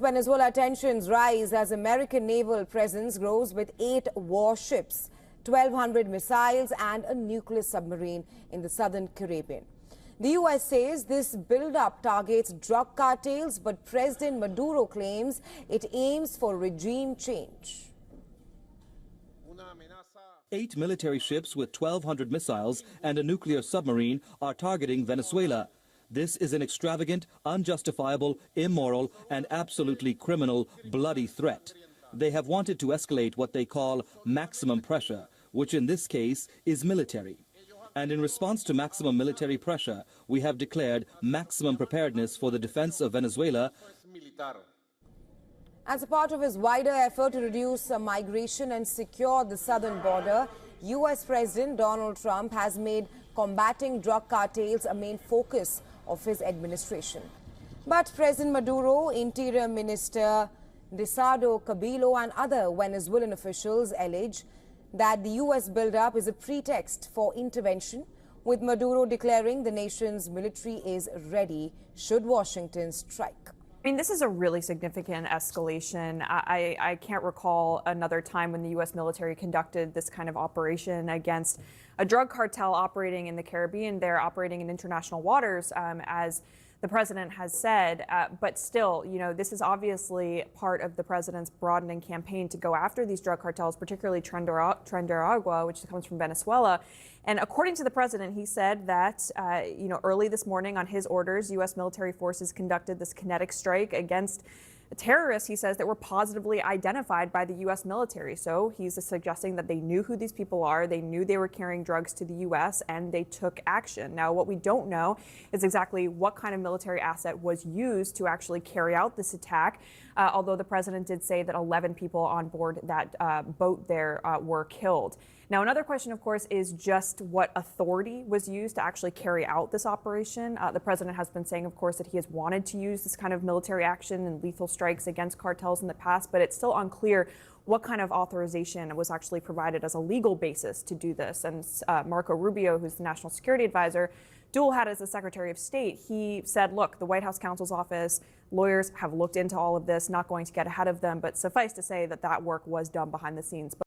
Venezuela tensions rise as American naval presence grows with 8 warships, 1,200 missiles and a nuclear submarine in the southern Caribbean. The U.S. says this buildup targets drug cartels, but President Maduro claims it aims for regime change. 8 military ships with 1,200 missiles and a nuclear submarine are targeting Venezuela. This is an extravagant, unjustifiable, immoral, and absolutely criminal, bloody threat. They have wanted to escalate what they call maximum pressure, which in this case is military. And in response to maximum military pressure, we have declared maximum preparedness for the defense of Venezuela. As a part of his wider effort to reduce migration and secure the southern border, U.S. President Donald Trump has made combating drug cartels a main focus of his administration. But President Maduro, Interior Minister Diosdado Cabello and other Venezuelan officials allege that the U.S. buildup is a pretext for intervention, with Maduro declaring the nation's military is ready should Washington strike. I mean, this is a really significant escalation. I can't recall another time when the U.S. military conducted this kind of operation against a drug cartel operating in the Caribbean. They're operating in international waters, as the president has said. But still, you know, this is obviously part of the president's broadening campaign to go after these drug cartels, particularly Tren de Aragua, which comes from Venezuela. And according to the president, he said that, early this morning on his orders, U.S. military forces conducted this kinetic strike against terrorists, he says, that were positively identified by the U.S. military. So he's suggesting that they knew who these people are, they knew they were carrying drugs to the U.S., and they took action. Now, what we don't know is exactly what kind of military asset was used to actually carry out this attack, although the president did say that 11 people on board that boat there were killed. Now, another question, of course, is just what authority was used to actually carry out this operation. The president has been saying, of course, that he has wanted to use this kind of military action and lethal strikes against cartels in the past, but it's still unclear what kind of authorization was actually provided as a legal basis to do this. And Marco Rubio, who's the national security advisor, dual hat as the Secretary of State, he said, look, the White House counsel's office, lawyers have looked into all of this, not going to get ahead of them, but suffice to say that that work was done behind the scenes.